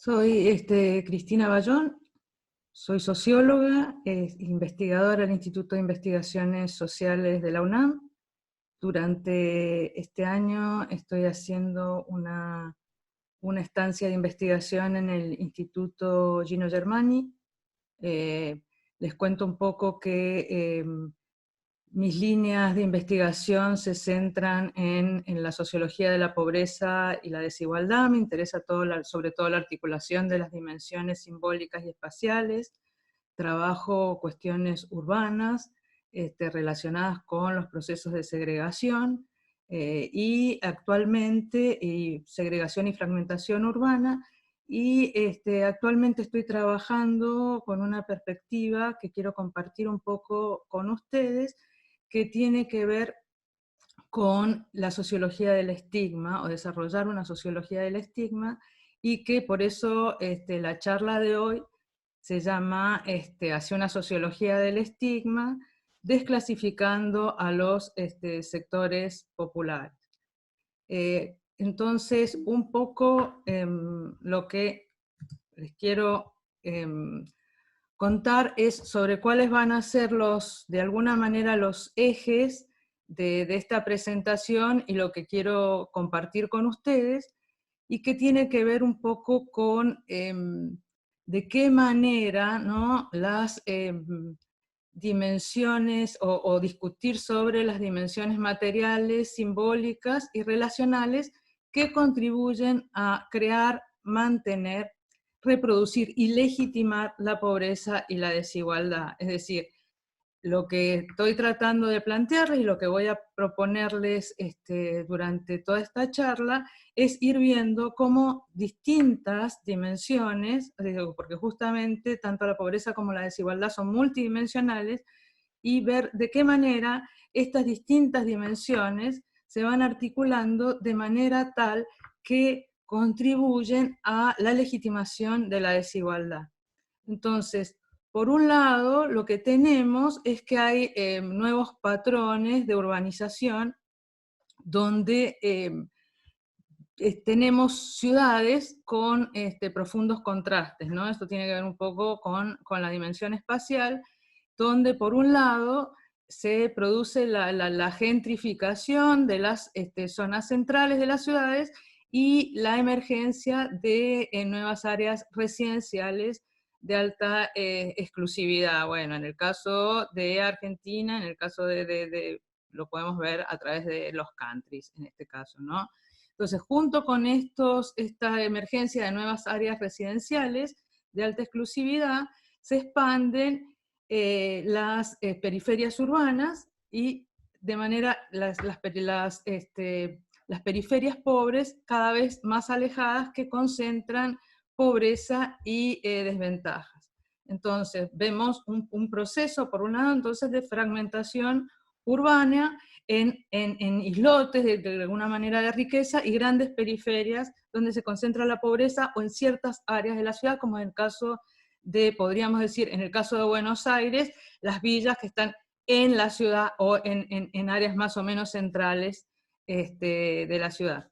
Soy Cristina Bayón, soy socióloga, investigadora del Instituto de Investigaciones Sociales de la UNAM. Durante este año estoy haciendo una estancia de investigación en el Instituto Gino Germani. Les cuento un poco que mis líneas de investigación se centran en la sociología de la pobreza y la desigualdad. Me interesa sobre todo la articulación de las dimensiones simbólicas y espaciales. Trabajo cuestiones urbanas relacionadas con los procesos de segregación y actualmente segregación y fragmentación urbana. Y actualmente estoy trabajando con una perspectiva que quiero compartir un poco con ustedes, que tiene que ver con la sociología del estigma, o desarrollar una sociología del estigma, y que por eso la charla de hoy se llama hacia una sociología del estigma, desclasificando a los sectores populares. Entonces, un poco lo que les quiero contar es sobre cuáles van a ser de alguna manera, los ejes de esta presentación y lo que quiero compartir con ustedes, y que tiene que ver un poco con de qué manera, ¿no?, las dimensiones, o discutir sobre las dimensiones materiales, simbólicas y relacionales que contribuyen a crear, mantener, reproducir y legitimar la pobreza y la desigualdad. Es decir, lo que estoy tratando de plantearles y lo que voy a proponerles durante toda esta charla es ir viendo cómo distintas dimensiones, porque justamente tanto la pobreza como la desigualdad son multidimensionales, y ver de qué manera estas distintas dimensiones se van articulando de manera tal que contribuyen a la legitimación de la desigualdad. Entonces, por un lado, lo que tenemos es que hay nuevos patrones de urbanización donde tenemos ciudades con profundos contrastes, ¿no? Esto tiene que ver un poco con la dimensión espacial, donde por un lado se produce la gentrificación de las zonas centrales de las ciudades y la emergencia de nuevas áreas residenciales de alta exclusividad. Bueno, en el caso de Argentina, en el caso lo podemos ver a través de los countries, en este caso, ¿no? Entonces, junto con esta emergencia de nuevas áreas residenciales de alta exclusividad, se expanden las periferias urbanas, y de manera las periferias pobres cada vez más alejadas, que concentran pobreza y desventajas. Entonces vemos un proceso, por un lado, entonces, de fragmentación urbana en islotes de alguna manera de riqueza, y grandes periferias donde se concentra la pobreza, o en ciertas áreas de la ciudad, como en el caso podríamos decir, en el caso de Buenos Aires, las villas que están en la ciudad o en áreas más o menos centrales de la ciudad.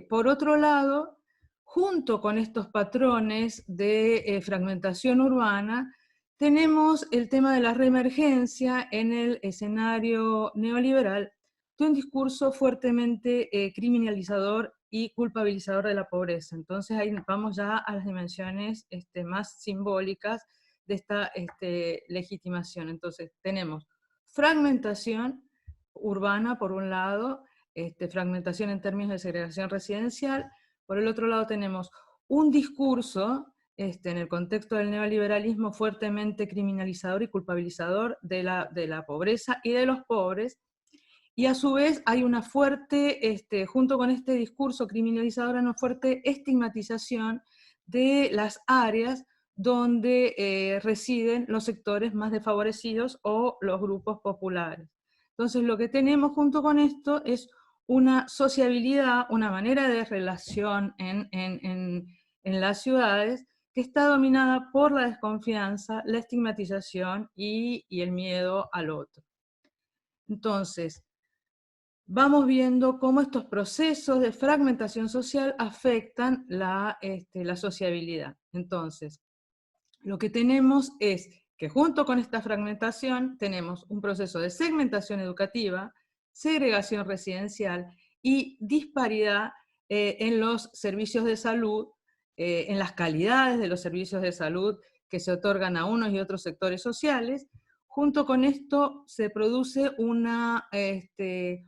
Por otro lado, junto con estos patrones de fragmentación urbana, tenemos el tema de la reemergencia en el escenario neoliberal de un discurso fuertemente criminalizador y culpabilizador de la pobreza. Entonces ahí vamos ya a las dimensiones más simbólicas de esta legitimación. Entonces tenemos fragmentación urbana por un lado, fragmentación en términos de segregación residencial. Por el otro lado tenemos un discurso en el contexto del neoliberalismo fuertemente criminalizador y culpabilizador de la pobreza y de los pobres, y a su vez hay una fuerte, junto con este discurso criminalizador, una fuerte estigmatización de las áreas donde residen los sectores más desfavorecidos o los grupos populares. Entonces lo que tenemos junto con esto es una sociabilidad, una manera de relación en las ciudades, que está dominada por la desconfianza, la estigmatización y el miedo al otro. Entonces, vamos viendo cómo estos procesos de fragmentación social afectan la sociabilidad. Entonces, lo que tenemos es que junto con esta fragmentación tenemos un proceso de segmentación educativa, segregación residencial y disparidad en los servicios de salud, en las calidades de los servicios de salud que se otorgan a unos y otros sectores sociales. Junto con esto se produce una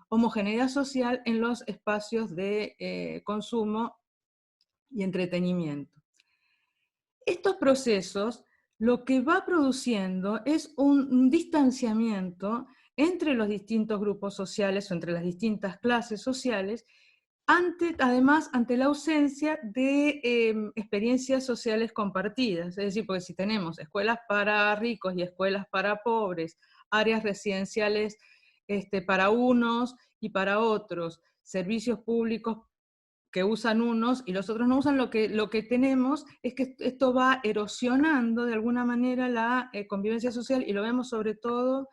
homogeneidad social en los espacios de consumo y entretenimiento. Estos procesos lo que va produciendo es un distanciamiento entre los distintos grupos sociales o entre las distintas clases sociales, además ante la ausencia de experiencias sociales compartidas. Es decir, porque si tenemos escuelas para ricos y escuelas para pobres, áreas residenciales para unos y para otros, servicios públicos que usan unos y los otros no usan, lo que tenemos es que esto va erosionando de alguna manera la convivencia social, y lo vemos sobre todo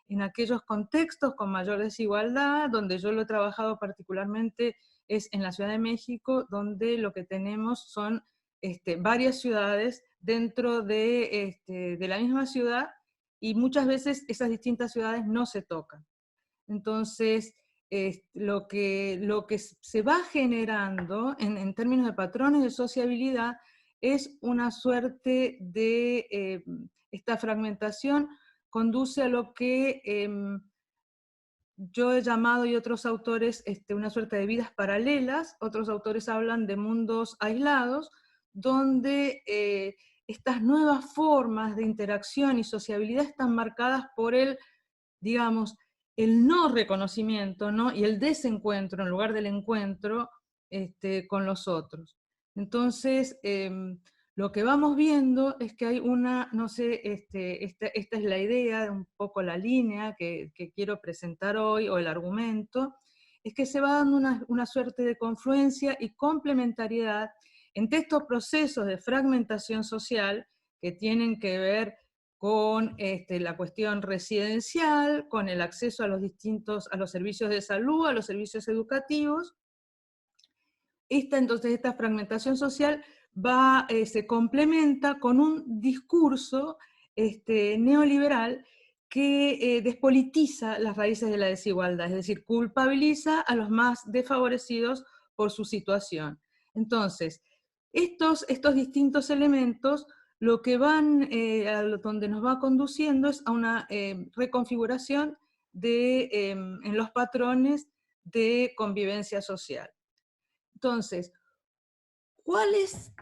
en aquellos contextos con mayor desigualdad. Donde yo lo he trabajado particularmente es en la Ciudad de México, donde lo que tenemos son varias ciudades dentro de la misma ciudad, y muchas veces esas distintas ciudades no se tocan. Entonces, lo que se va generando en términos de patrones de sociabilidad es una suerte de, esta fragmentación conduce a lo que yo he llamado, y otros autores, una suerte de vidas paralelas. Otros autores hablan de mundos aislados, donde estas nuevas formas de interacción y sociabilidad están marcadas por digamos, el no reconocimiento, ¿no? Y el desencuentro en lugar del encuentro con los otros. Entonces, lo que vamos viendo es que hay una, no sé, esta es la idea, un poco la línea que quiero presentar hoy, o el argumento, es que se va dando una suerte de confluencia y complementariedad entre estos procesos de fragmentación social que tienen que ver con la cuestión residencial, con el acceso a a los servicios de salud, a los servicios educativos. Entonces, esta fragmentación social se complementa con un discurso neoliberal que despolitiza las raíces de la desigualdad, es decir, culpabiliza a los más desfavorecidos por su situación. Entonces, estos distintos elementos lo que donde nos va conduciendo es a una reconfiguración en los patrones de convivencia social. Entonces, ¿cuáles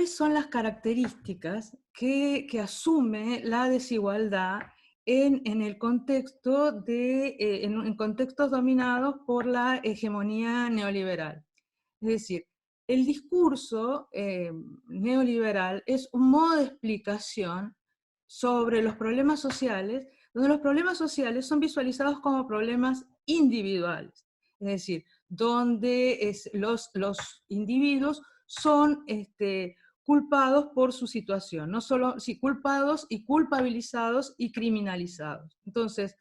son las características que asume la desigualdad en el contexto en contextos dominados por la hegemonía neoliberal? Es decir, el discurso neoliberal es un modo de explicación sobre los problemas sociales, donde los problemas sociales son visualizados como problemas individuales. Es decir, donde los individuos son culpados por su situación, no solo culpados y culpabilizados y criminalizados. Entonces,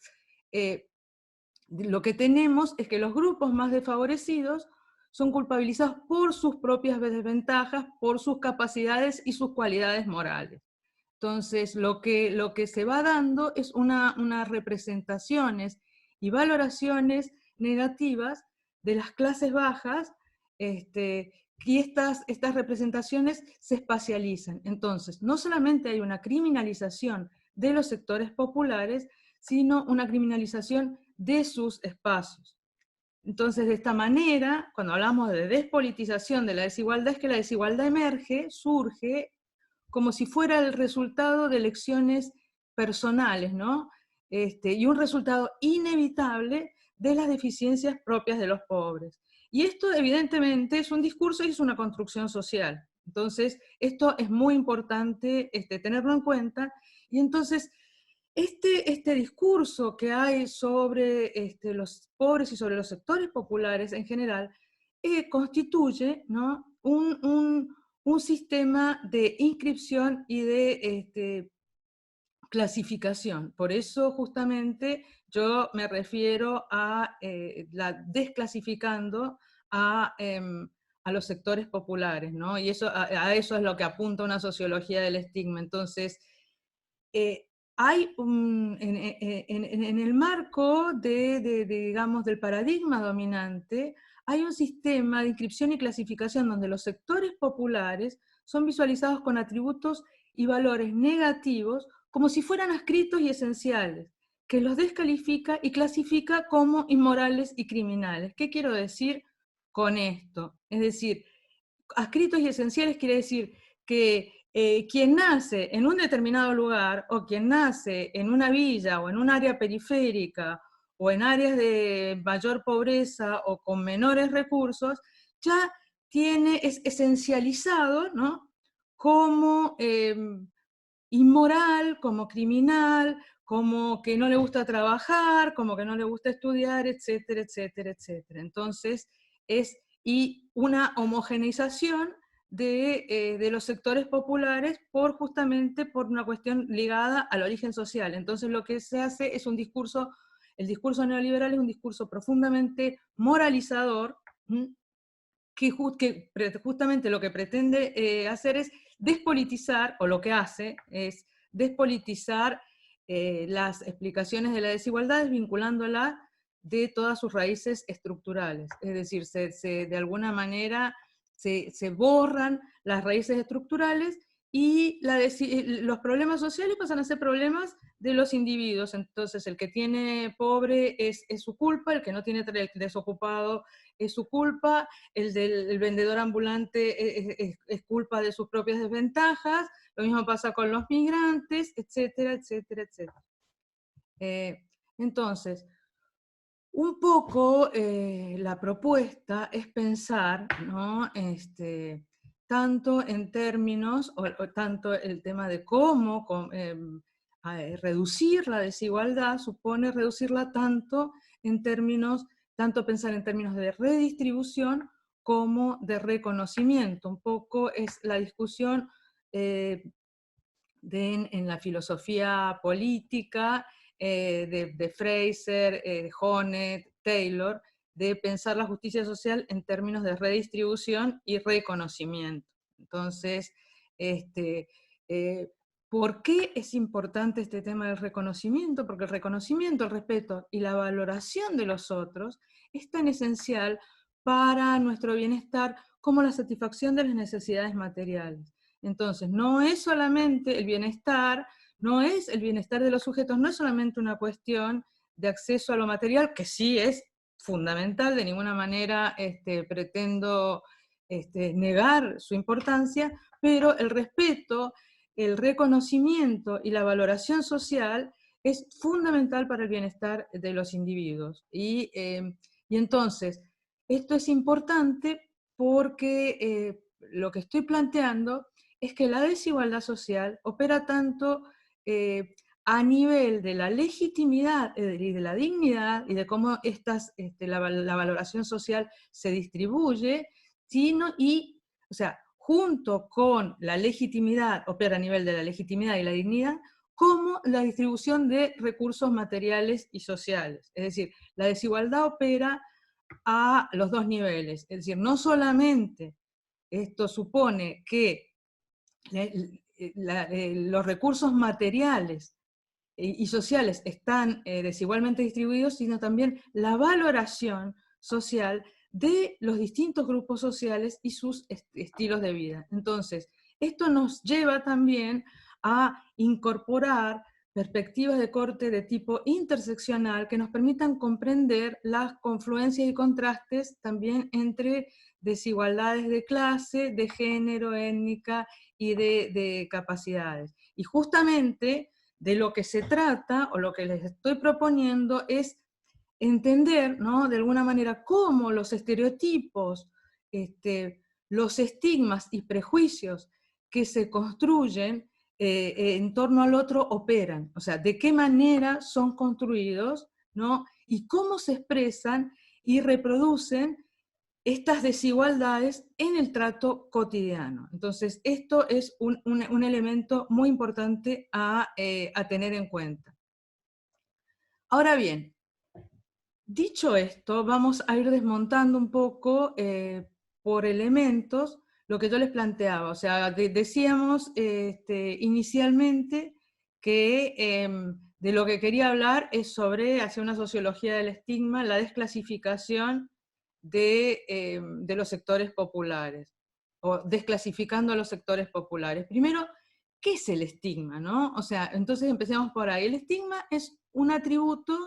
lo que tenemos es que los grupos más desfavorecidos son culpabilizados por sus propias desventajas, por sus capacidades y sus cualidades morales. Entonces, lo que se va dando es unas representaciones y valoraciones negativas de las clases bajas, y estas representaciones se espacializan. Entonces, no solamente hay una criminalización de los sectores populares, sino una criminalización de sus espacios. Entonces, de esta manera, cuando hablamos de despolitización de la desigualdad, es que la desigualdad surge como si fuera el resultado de elecciones personales, ¿no? Y un resultado inevitable de las deficiencias propias de los pobres. Y esto evidentemente es un discurso y es una construcción social. Entonces, esto es muy importante tenerlo en cuenta. Y entonces, este discurso que hay sobre los pobres y sobre los sectores populares en general constituye, ¿no?, un sistema de inscripción y de clasificación. Por eso justamente yo me refiero a desclasificando a los sectores populares, ¿no? Y a eso es lo que apunta una sociología del estigma. Entonces, hay en el marco digamos, del paradigma dominante, hay un sistema de inscripción y clasificación donde los sectores populares son visualizados con atributos y valores negativos como si fueran adscritos y esenciales, que los descalifica y clasifica como inmorales y criminales. ¿Qué quiero decir con esto? Es decir, adscritos y esenciales quiere decir que quien nace en un determinado lugar o quien nace en una villa o en un área periférica o en áreas de mayor pobreza o con menores recursos, ya es esencializado, ¿no? Como inmoral, como criminal, como que no le gusta trabajar, como que no le gusta estudiar, etcétera, etcétera, etcétera. Entonces, y una homogeneización de los sectores populares justamente por una cuestión ligada al origen social. Entonces lo que se hace es el discurso neoliberal es un discurso profundamente moralizador, que justamente lo que pretende hacer es despolitizar, o lo que hace es despolitizar las explicaciones de la desigualdad, vinculándola de todas sus raíces estructurales. Es decir, de alguna manera se borran las raíces estructurales y los problemas sociales pasan a ser problemas de los individuos. Entonces, el que tiene pobre es su culpa, el que no tiene desocupado es su culpa, el vendedor ambulante es culpa de sus propias desventajas, lo mismo pasa con los migrantes, etcétera, etcétera, etcétera. Entonces, un poco la propuesta es pensar, ¿no? Tanto en términos, o tanto el tema de cómo reducir la desigualdad, supone reducirla tanto pensar en términos de redistribución como de reconocimiento. Un poco es la discusión en la filosofía política de Fraser, Honneth, Taylor, de pensar la justicia social en términos de redistribución y reconocimiento. Entonces, ¿por qué es importante este tema del reconocimiento? Porque el reconocimiento, el respeto y la valoración de los otros es tan esencial para nuestro bienestar como la satisfacción de las necesidades materiales. Entonces, no es solamente el bienestar de los sujetos, no es solamente una cuestión de acceso a lo material, que sí es fundamental, de ninguna manera pretendo negar su importancia, pero el respeto, el reconocimiento y la valoración social es fundamental para el bienestar de los individuos. Y entonces, esto es importante porque lo que estoy planteando es que la desigualdad social opera tanto a nivel de la legitimidad y de la dignidad y de cómo la valoración social se distribuye, o sea, junto con la legitimidad, opera a nivel de la legitimidad y la dignidad, como la distribución de recursos materiales y sociales. Es decir, la desigualdad opera a los dos niveles. Es decir, no solamente esto supone que los recursos materiales y sociales están desigualmente distribuidos, sino también la valoración social de los distintos grupos sociales y sus estilos de vida. Entonces, esto nos lleva también a incorporar perspectivas de corte de tipo interseccional que nos permitan comprender las confluencias y contrastes también entre desigualdades de clase, de género, étnica y de capacidades. Y justamente de lo que se trata, o lo que les estoy proponiendo, es entender, ¿no?, de alguna manera cómo los estereotipos, los estigmas y prejuicios que se construyen en torno al otro operan. O sea, de qué manera son construidos, ¿no?, y cómo se expresan y reproducen estas desigualdades en el trato cotidiano. Entonces, esto es un elemento muy importante a tener en cuenta. Ahora bien, dicho esto, vamos a ir desmontando un poco por elementos lo que yo les planteaba. O sea, decíamos inicialmente que de lo que quería hablar es sobre, hacia una sociología del estigma, la desclasificación de los sectores populares, o desclasificando a los sectores populares. Primero, ¿qué es el estigma, no? O sea, entonces empecemos por ahí. El estigma es un atributo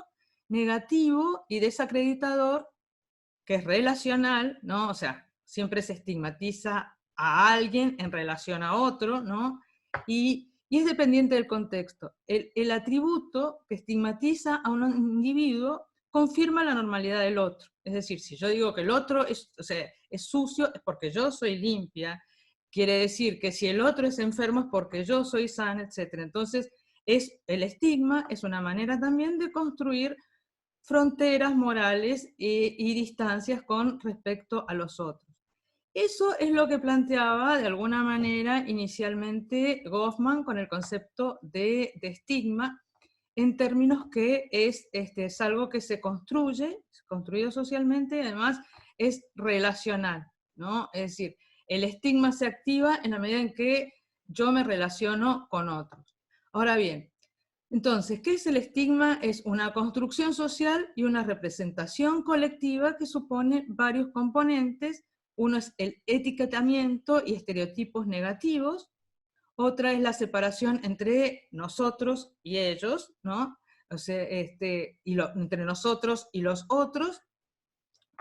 negativo y desacreditador que es relacional, ¿no? O sea, siempre se estigmatiza a alguien en relación a otro, ¿no? Y es dependiente del contexto. El atributo que estigmatiza a un individuo confirma la normalidad del otro. Es decir, si yo digo que el otro es, o sea, es sucio, es porque yo soy limpia. Quiere decir que si el otro es enfermo es porque yo soy sana, etc. Entonces, el estigma es una manera también de construir fronteras morales y distancias con respecto a los otros. Eso es lo que planteaba de alguna manera inicialmente Goffman con el concepto de estigma, en términos que es algo que se construye, construido socialmente, y además es relacional, ¿no? Es decir, el estigma se activa en la medida en que yo me relaciono con otros. Ahora bien, entonces, ¿qué es el estigma? Es una construcción social y una representación colectiva que supone varios componentes. Uno es el etiquetamiento y estereotipos negativos, otra es la separación entre nosotros y ellos, ¿no? O sea, entre nosotros y los otros.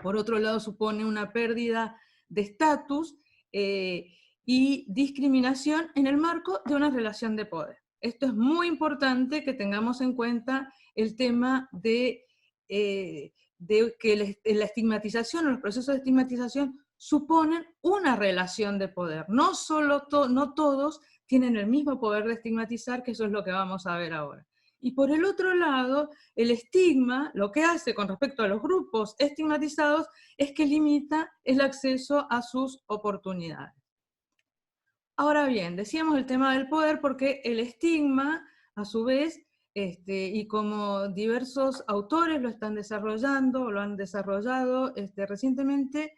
Por otro lado, supone una pérdida de estatus y discriminación en el marco de una relación de poder. Esto es muy importante que tengamos en cuenta el tema de que la estigmatización o los procesos de estigmatización suponen una relación de poder. No todos tienen el mismo poder de estigmatizar, que eso es lo que vamos a ver ahora. Y por el otro lado, el estigma, lo que hace con respecto a los grupos estigmatizados, es que limita el acceso a sus oportunidades. Ahora bien, decíamos el tema del poder porque el estigma, a su vez, y como diversos autores lo están desarrollando, lo han desarrollado recientemente,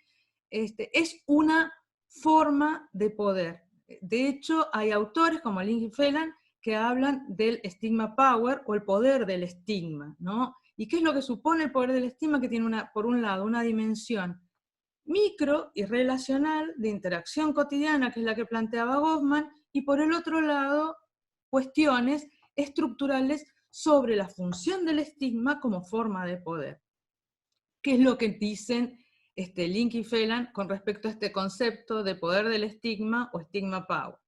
es una forma de poder. De hecho, hay autores como Lindsay Phelan que hablan del estigma power o el poder del estigma, ¿no? ¿Y qué es lo que supone el poder del estigma? Que tiene, por un lado, una dimensión micro y relacional de interacción cotidiana, que es la que planteaba Goffman, y por el otro lado, cuestiones estructurales sobre la función del estigma como forma de poder. ¿Qué es lo que dicen Link y Phelan con respecto a este concepto de poder del estigma o estigma power?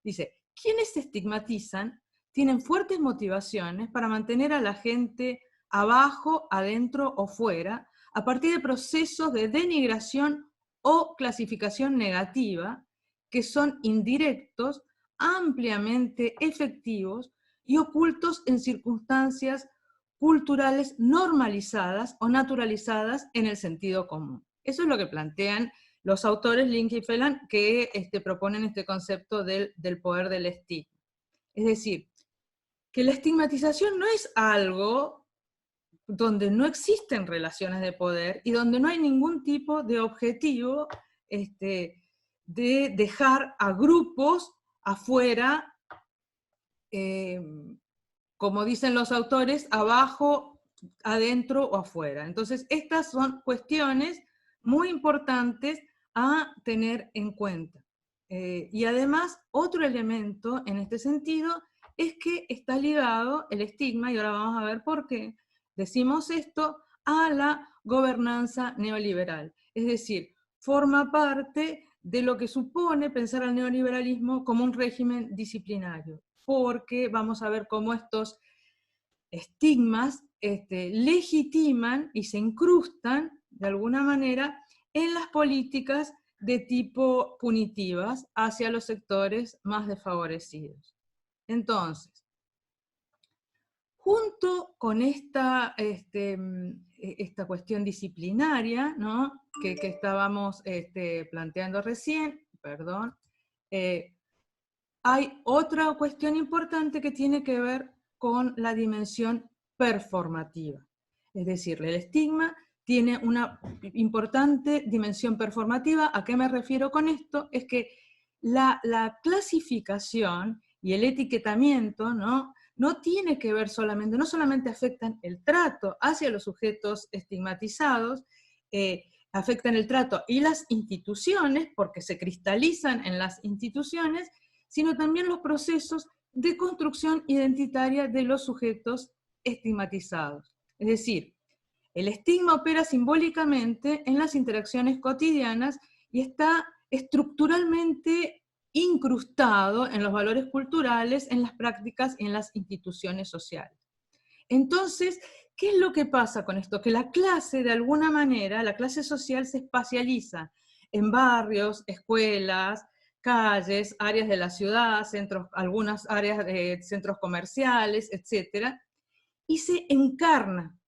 Dice, quienes se estigmatizan tienen fuertes motivaciones para mantener a la gente abajo, adentro o fuera, a partir de procesos de denigración o clasificación negativa, que son indirectos, ampliamente efectivos y ocultos en circunstancias culturales normalizadas o naturalizadas en el sentido común. Eso es lo que plantean los autores Link y Phelan que proponen este concepto del poder del estigma. Es decir, que la estigmatización no es algo donde no existen relaciones de poder y donde no hay ningún tipo de objetivo de dejar a grupos afuera, como dicen los autores, abajo, adentro o afuera. Entonces, estas son cuestiones muy importantes a tener en cuenta. Y además, otro elemento en este sentido es que está ligado el estigma, y ahora vamos a ver por qué, decimos esto, a la gobernanza neoliberal. Es decir, forma parte de lo que supone pensar al neoliberalismo como un régimen disciplinario, porque vamos a ver cómo estos estigmas legitiman y se incrustan de alguna manera en las políticas de tipo punitivas hacia los sectores más desfavorecidos. Entonces, junto con esta, esta cuestión disciplinaria, ¿no? que estábamos planteando recién, perdón, hay otra cuestión importante que tiene que ver con la dimensión performativa. Es decir, el estigma tiene una importante dimensión performativa. ¿A qué me refiero con esto? Es que la clasificación y el etiquetamiento, ¿no? No tiene que ver solamente, no solamente afectan el trato hacia los sujetos estigmatizados, afectan el trato y las instituciones, porque se cristalizan en las instituciones, sino también los procesos de construcción identitaria de los sujetos estigmatizados. Es decir, el estigma opera simbólicamente en las interacciones cotidianas y está estructuralmente incrustado en los valores culturales, en las prácticas y en las instituciones sociales. Entonces, ¿qué es lo que pasa con esto? Que la clase, de alguna manera, la clase social se espacializa en barrios, escuelas, calles, áreas de la ciudad, centros, algunas áreas de centros comerciales, etc. Y se encarna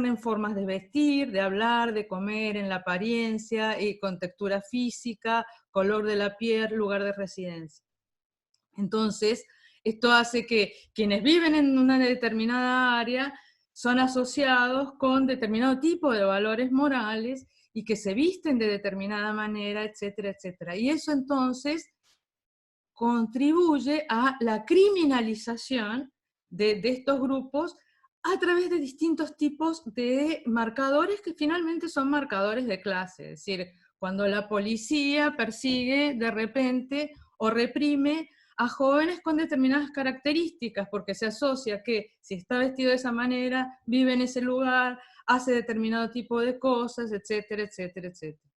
en formas de vestir, de hablar, de comer, en la apariencia y con textura física, color de la piel, lugar de residencia. Entonces, esto hace que quienes viven en una determinada área son asociados con determinado tipo de valores morales y que se visten de determinada manera, etcétera, etcétera. Y eso entonces contribuye a la criminalización de estos grupos a través de distintos tipos de marcadores que finalmente son marcadores de clase. Es decir, cuando la policía persigue de repente o reprime a jóvenes con determinadas características, porque se asocia que si está vestido de esa manera, vive en ese lugar, hace determinado tipo de cosas, etcétera, etcétera, etcétera.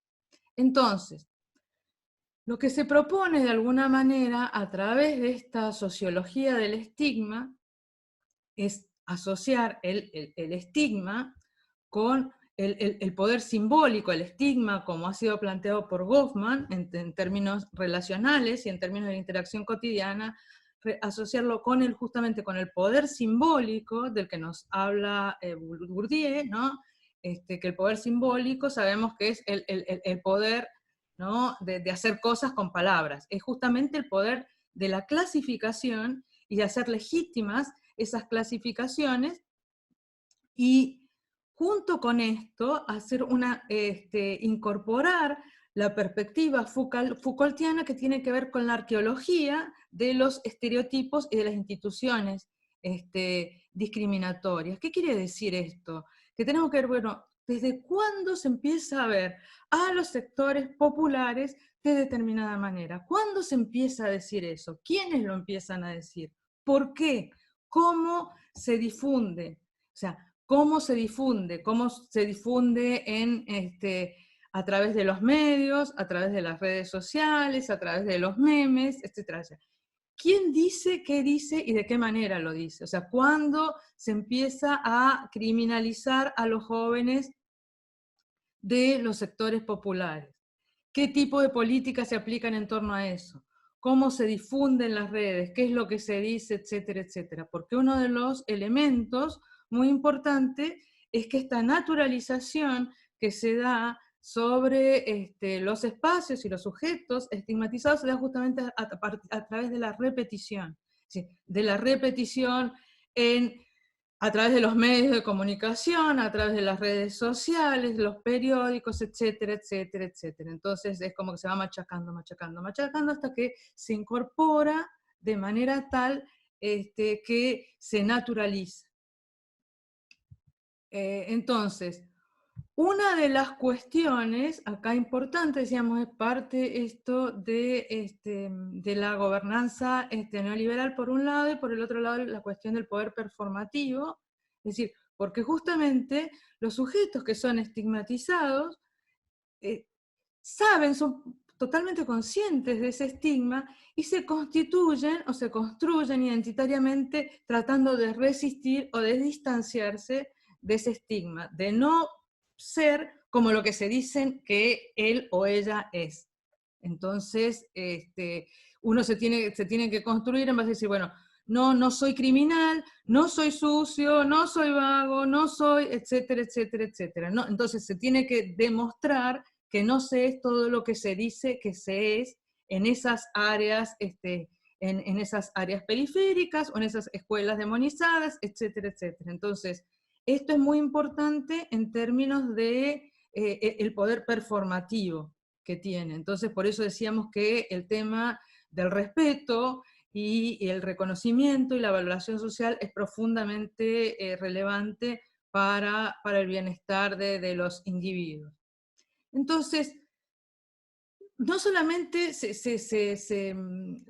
Entonces, lo que se propone de alguna manera a través de esta sociología del estigma es asociar el estigma con el poder simbólico, el estigma, como ha sido planteado por Goffman en términos relacionales y en términos de interacción cotidiana, asociarlo con justamente con el poder simbólico del que nos habla Bourdieu, ¿no? Que el poder simbólico sabemos que es el poder, ¿no? de hacer cosas con palabras, es justamente el poder de la clasificación y de hacer legítimas esas clasificaciones, y junto con esto hacer incorporar la perspectiva Foucaultiana que tiene que ver con la arqueología de los estereotipos y de las instituciones discriminatorias. ¿Qué quiere decir esto? Que tenemos que ver, bueno, ¿desde cuándo se empieza a ver a los sectores populares de determinada manera? ¿Cuándo se empieza a decir eso? ¿Quiénes lo empiezan a decir? ¿Por qué? ¿Cómo se difunde? O sea, ¿cómo se difunde? ¿Cómo se difunde a través de los medios, a través de las redes sociales, a través de los memes, etcétera? ¿Quién dice, qué dice y de qué manera lo dice? O sea, ¿cuándo se empieza a criminalizar a los jóvenes de los sectores populares? ¿Qué tipo de políticas se aplican en torno a eso? ¿Cómo se difunden las redes? ¿Qué es lo que se dice? Etcétera, etcétera. Porque uno de los elementos muy importantes es que esta naturalización que se da sobre los espacios y los sujetos estigmatizados se da justamente a través de la repetición. ¿Sí? De la repetición a través de los medios de comunicación, a través de las redes sociales, los periódicos, etcétera, etcétera, etcétera. Entonces es como que se va machacando, machacando, machacando, hasta que se incorpora de manera tal que se naturaliza. Entonces, una de las cuestiones acá importantes, decíamos, es parte esto de la gobernanza neoliberal por un lado, y por el otro lado la cuestión del poder performativo, es decir, porque justamente los sujetos que son estigmatizados saben, son totalmente conscientes de ese estigma y se constituyen o se construyen identitariamente tratando de resistir o de distanciarse de ese estigma, de no ser como lo que se dicen que él o ella es. Entonces, uno se tiene que construir en base a decir, bueno, no, no soy criminal, no soy sucio, no soy vago, no soy, etcétera, etcétera, etcétera, ¿no? Entonces se tiene que demostrar que no se es todo lo que se dice que se es en esas áreas, en esas áreas periféricas o en esas escuelas demonizadas, etcétera, etcétera. Entonces, esto es muy importante en términos de el poder performativo que tiene. Entonces, por eso decíamos que el tema del respeto y el reconocimiento y la valoración social es profundamente relevante para el bienestar de los individuos. Entonces, no solamente se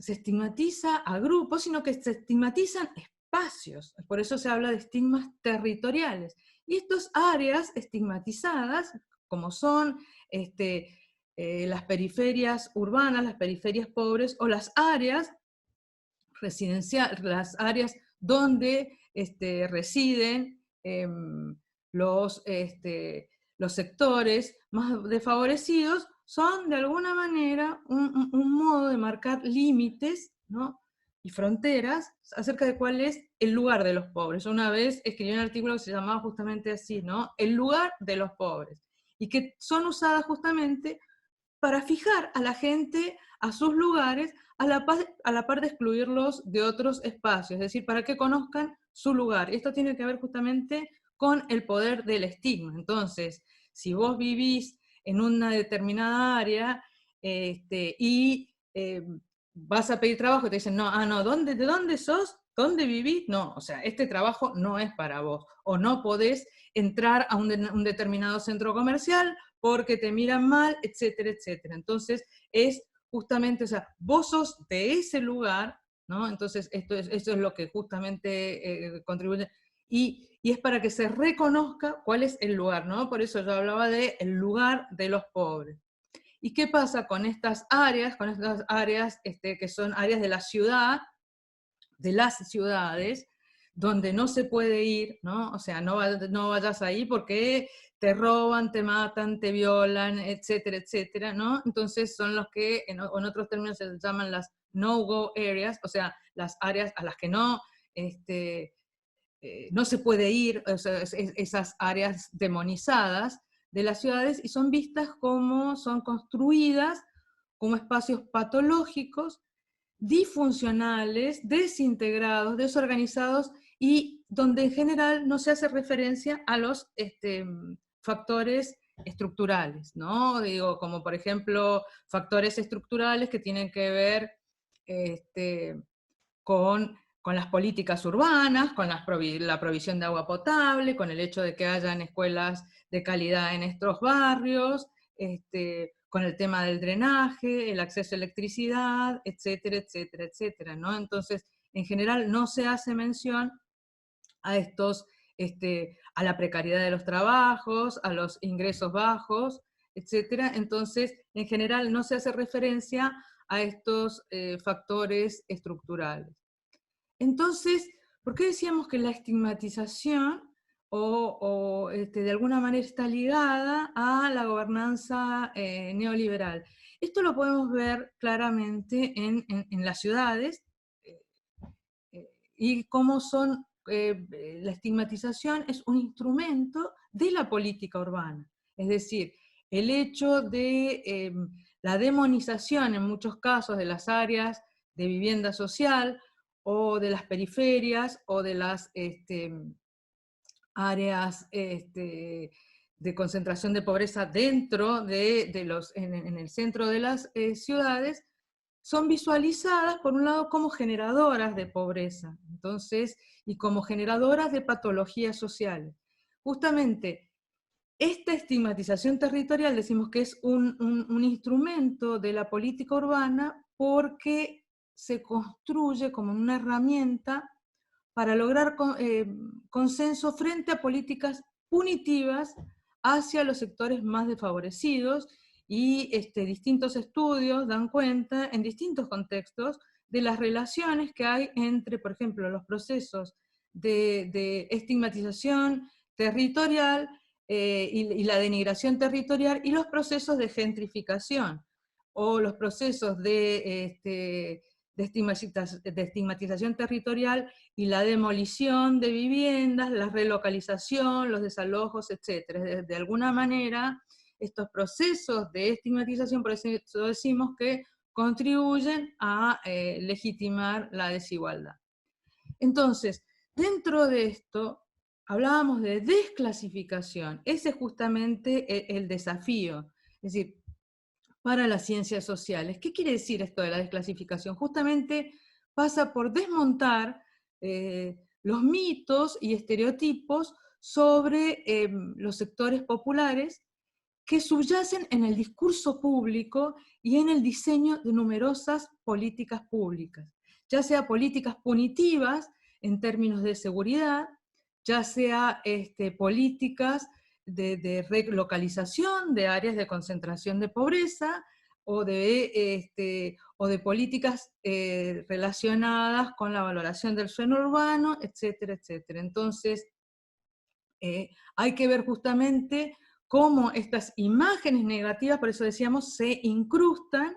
estigmatiza a grupos, sino que se estigmatizan espacios. Por eso se habla de estigmas territoriales. Y estas áreas estigmatizadas, como son las periferias urbanas, las periferias pobres, o las áreas residenciales, las áreas donde residen los sectores más desfavorecidos, son de alguna manera un modo de marcar límites, ¿no?, y fronteras acerca de cuál es el lugar de los pobres. Una vez escribí un artículo que se llamaba justamente así, ¿no?, el lugar de los pobres, y que son usadas justamente para fijar a la gente a sus lugares, a la par de excluirlos de otros espacios, es decir, para que conozcan su lugar. Esto tiene que ver justamente con el poder del estigma. Entonces, si vos vivís en una determinada área y vas a pedir trabajo y te dicen, no, no, ¿de dónde sos? ¿Dónde vivís? No, o sea, este trabajo no es para vos, o no podés entrar a un determinado centro comercial porque te miran mal, etcétera, etcétera. Entonces, es justamente, o sea, vos sos de ese lugar, ¿no? Entonces, esto es lo que justamente contribuye, y es para que se reconozca cuál es el lugar, ¿no? Por eso yo hablaba de el lugar de los pobres. ¿Y qué pasa con estas áreas? Con estas áreas que son áreas de la ciudad, de las ciudades, donde no se puede ir, ¿no? O sea, no vayas ahí porque te roban, te matan, te violan, etcétera, etcétera, ¿no? Entonces son los que en otros términos se llaman las no-go areas, o sea, las áreas a las que no se puede ir, o sea, esas áreas demonizadas de las ciudades, y son vistas como son construidas como espacios patológicos, disfuncionales, desintegrados, desorganizados, y donde en general no se hace referencia a los factores estructurales, ¿no? Digo, como por ejemplo, factores estructurales que tienen que ver con las políticas urbanas, con la provisión de agua potable, con el hecho de que hayan escuelas de calidad en estos barrios, con el tema del drenaje, el acceso a electricidad, etcétera, etcétera, etcétera, ¿no? Entonces, en general no se hace mención a a la precariedad de los trabajos, a los ingresos bajos, etcétera. Entonces, en general no se hace referencia a estos factores estructurales. Entonces, ¿por qué decíamos que la estigmatización de alguna manera está ligada a la gobernanza neoliberal? Esto lo podemos ver claramente en las ciudades, eh, y cómo la estigmatización es un instrumento de la política urbana. Es decir, el hecho de la demonización en muchos casos de las áreas de vivienda social, o de las periferias, o de las áreas de concentración de pobreza dentro en el centro de las ciudades, son visualizadas, por un lado, como generadoras de pobreza, entonces, y como generadoras de patologías sociales. Justamente, esta estigmatización territorial decimos que es un instrumento de la política urbana porque se construye como una herramienta para lograr consenso frente a políticas punitivas hacia los sectores más desfavorecidos, y distintos estudios dan cuenta en distintos contextos de las relaciones que hay entre, por ejemplo, los procesos de estigmatización territorial y la denigración territorial, y los procesos de gentrificación, o los procesos de de estigmatización territorial y la demolición de viviendas, la relocalización, los desalojos, etc. De alguna manera, estos procesos de estigmatización, por eso decimos que contribuyen a legitimar la desigualdad. Entonces, dentro de esto, hablábamos de desclasificación. Ese es justamente el desafío. Es decir, para las ciencias sociales. ¿Qué quiere decir esto de la desclasificación? Justamente pasa por desmontar los mitos y estereotipos sobre los sectores populares que subyacen en el discurso público y en el diseño de numerosas políticas públicas, ya sea políticas punitivas en términos de seguridad, ya sea políticas de relocalización de áreas de concentración de pobreza, o de políticas relacionadas con la valoración del suelo urbano, etcétera, etcétera. Entonces, hay que ver justamente cómo estas imágenes negativas, por eso decíamos, se incrustan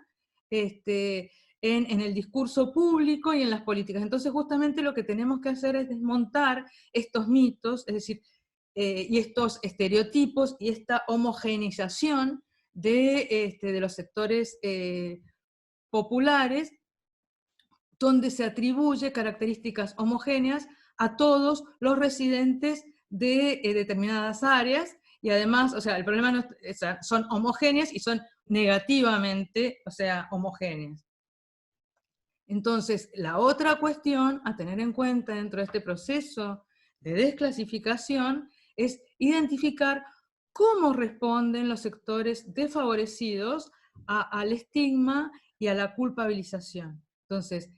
en el discurso público y en las políticas. Entonces justamente lo que tenemos que hacer es desmontar estos mitos, es decir, y estos estereotipos y esta homogeneización de los sectores populares, donde se atribuye características homogéneas a todos los residentes de determinadas áreas, y además, o sea, el problema no es, son homogéneas y son negativamente, o sea, homogéneas. Entonces, la otra cuestión a tener en cuenta dentro de este proceso de desclasificación es identificar cómo responden los sectores desfavorecidos al estigma y a la culpabilización. Entonces,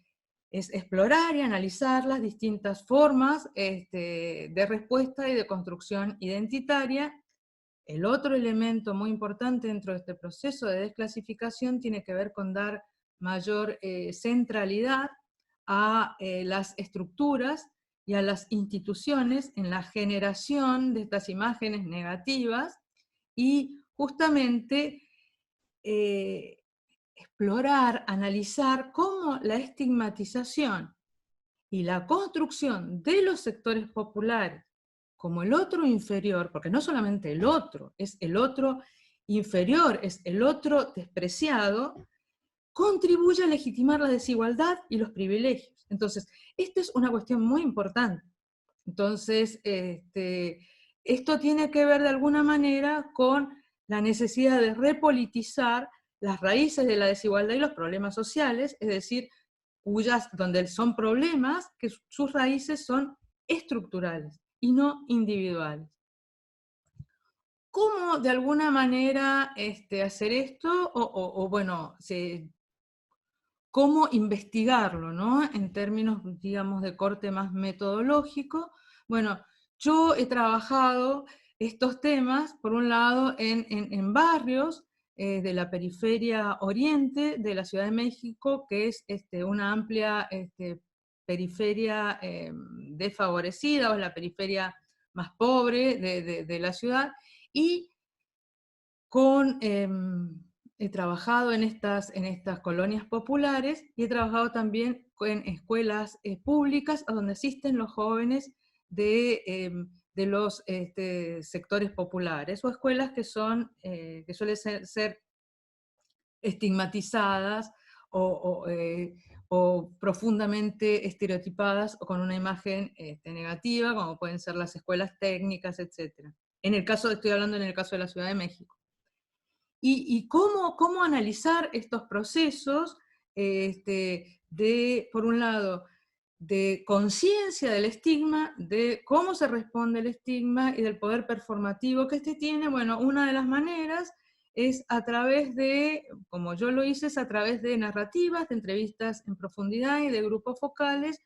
es explorar y analizar las distintas formas de respuesta y de construcción identitaria. El otro elemento muy importante dentro de este proceso de desclasificación tiene que ver con dar mayor centralidad a las estructuras y a las instituciones en la generación de estas imágenes negativas, y justamente explorar, analizar cómo la estigmatización y la construcción de los sectores populares como el otro inferior, porque no solamente el otro, es el otro inferior, es el otro despreciado, contribuye a legitimar la desigualdad y los privilegios. Entonces, esta es una cuestión muy importante. Entonces, esto tiene que ver de alguna manera con la necesidad de repolitizar las raíces de la desigualdad y los problemas sociales, es decir, donde son problemas que sus raíces son estructurales y no individuales. ¿Cómo de alguna manera hacer esto? Bueno, ¿cómo investigarlo, ¿no? En términos, digamos, de corte más metodológico. Bueno, yo he trabajado estos temas, por un lado, en barrios de la periferia oriente de la Ciudad de México, que es una amplia periferia desfavorecida, o la periferia más pobre de la ciudad, y he trabajado en estas colonias populares, y he trabajado también en escuelas públicas a donde asisten los jóvenes de los sectores populares, o escuelas que suelen ser estigmatizadas o profundamente estereotipadas o con una imagen negativa, como pueden ser las escuelas técnicas, etc. Estoy hablando en el caso de la Ciudad de México. Y cómo analizar estos procesos por un lado, de conciencia del estigma, de cómo se responde al estigma y del poder performativo que tiene. Bueno, una de las maneras es a través de, como yo lo hice, es a través de narrativas, de entrevistas en profundidad y de grupos focales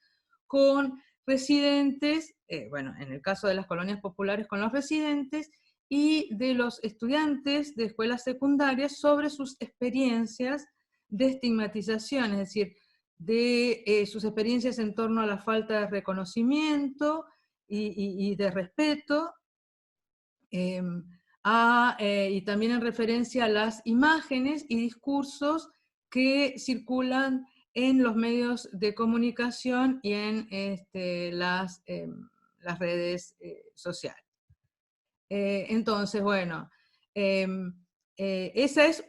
con residentes, bueno, en el caso de las colonias populares, con los residentes, y de los estudiantes de escuelas secundarias sobre sus experiencias de estigmatización, es decir, de sus experiencias en torno a la falta de reconocimiento y de respeto, y también en referencia a las imágenes y discursos que circulan en los medios de comunicación y en las redes sociales. Entonces, bueno, esa es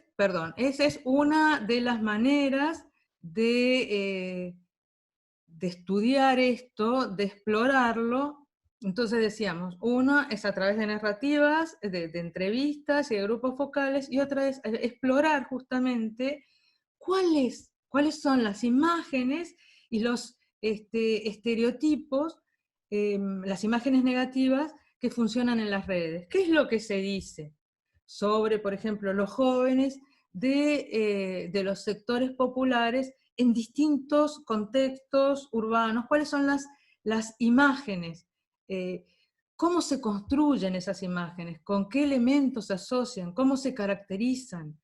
una de las maneras de estudiar esto, de explorarlo. Entonces decíamos, una es a través de narrativas, de entrevistas y de grupos focales, y otra es explorar justamente cuáles son las imágenes y los estereotipos, las imágenes negativas que funcionan en las redes. ¿Qué es lo que se dice sobre, por ejemplo, los jóvenes de los sectores populares en distintos contextos urbanos? ¿Cuáles son las imágenes? ¿Cómo se construyen esas imágenes? ¿Con qué elementos se asocian? ¿Cómo se caracterizan?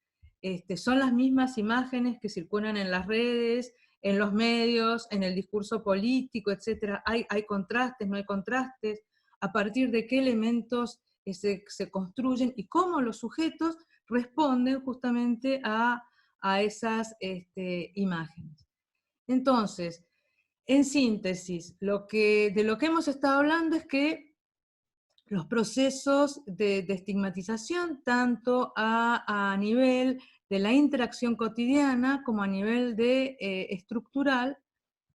Son las mismas imágenes que circulan en las redes, en los medios, en el discurso político, etc. ¿Hay contrastes, no hay contrastes? ¿A partir de qué elementos se construyen? Y cómo los sujetos responden justamente a esas imágenes. Entonces, en síntesis, de lo que hemos estado hablando es que los procesos de estigmatización, tanto a nivel de la interacción cotidiana como a nivel estructural,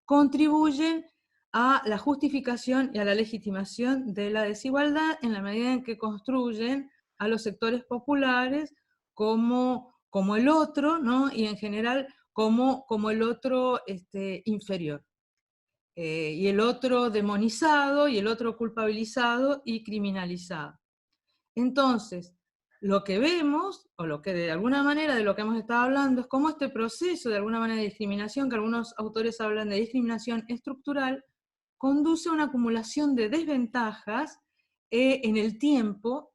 contribuyen a la justificación y a la legitimación de la desigualdad en la medida en que construyen a los sectores populares como el otro, ¿no? Y en general como el otro inferior. Y el otro demonizado, y el otro culpabilizado y criminalizado. Entonces, lo que vemos, o lo que de alguna manera de lo que hemos estado hablando, es cómo este proceso de alguna manera de discriminación, que algunos autores hablan de discriminación estructural, conduce a una acumulación de desventajas en el tiempo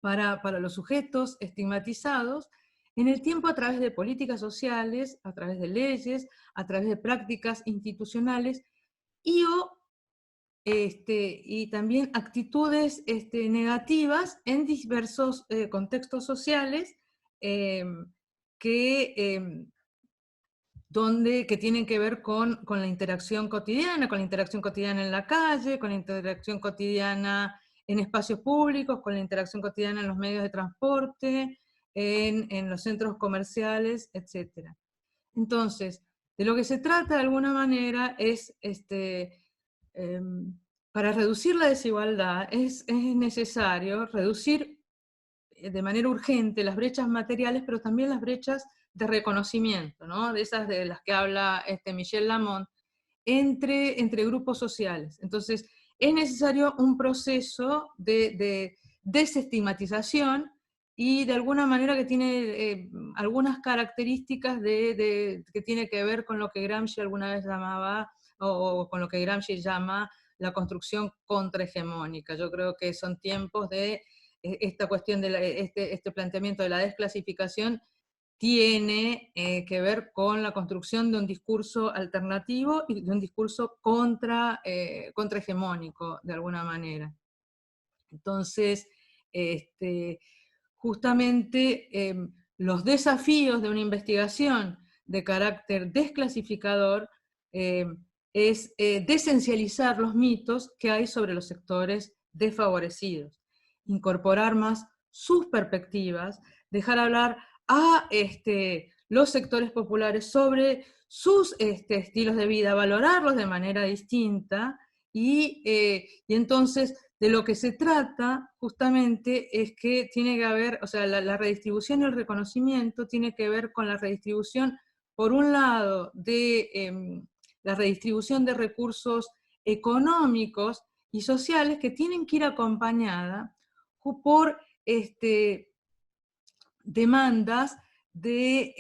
para los sujetos estigmatizados, en el tiempo a través de políticas sociales, a través de leyes, a través de prácticas institucionales y también actitudes negativas en diversos contextos sociales eh, que, eh, que tienen que ver con la interacción cotidiana en la calle, con la interacción cotidiana en espacios públicos, con la interacción cotidiana en los medios de transporte, en los centros comerciales, etc. Entonces, de lo que se trata de alguna manera es, para reducir la desigualdad, es necesario reducir de manera urgente las brechas materiales, pero también las brechas de reconocimiento, ¿no? De esas de las que habla Michel Lamont, entre grupos sociales. Entonces, es necesario un proceso de desestigmatización y de alguna manera que tiene algunas características que tiene que ver con lo que Gramsci alguna vez llamaba, o con lo que Gramsci llama la construcción contrahegemónica. Yo creo que son tiempos de esta cuestión de este planteamiento de la desclasificación tiene que ver con la construcción de un discurso alternativo y de un discurso contrahegemónico, de alguna manera. Entonces, justamente los desafíos de una investigación de carácter desclasificador es desesencializar los mitos que hay sobre los sectores desfavorecidos, incorporar más sus perspectivas, dejar hablar a los sectores populares sobre sus estilos de vida, valorarlos de manera distinta y entonces de lo que se trata justamente es que tiene que haber, o sea, la redistribución y el reconocimiento tiene que ver con la redistribución, por un lado, de la redistribución de recursos económicos y sociales que tienen que ir acompañada por demandas de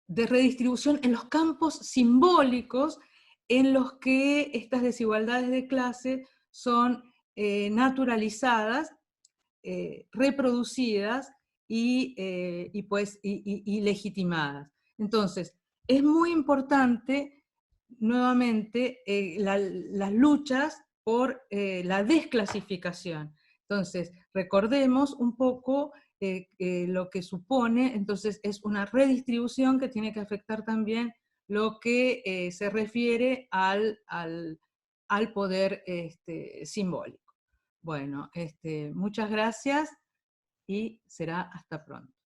redistribución en los campos simbólicos en los que estas desigualdades de clase son naturalizadas, reproducidas y legitimadas. Entonces, es muy importante, nuevamente, las luchas por la desclasificación. Entonces, recordemos un poco lo que supone, entonces es una redistribución que tiene que afectar también lo que se refiere al poder simbólico. Bueno, muchas gracias y será hasta pronto.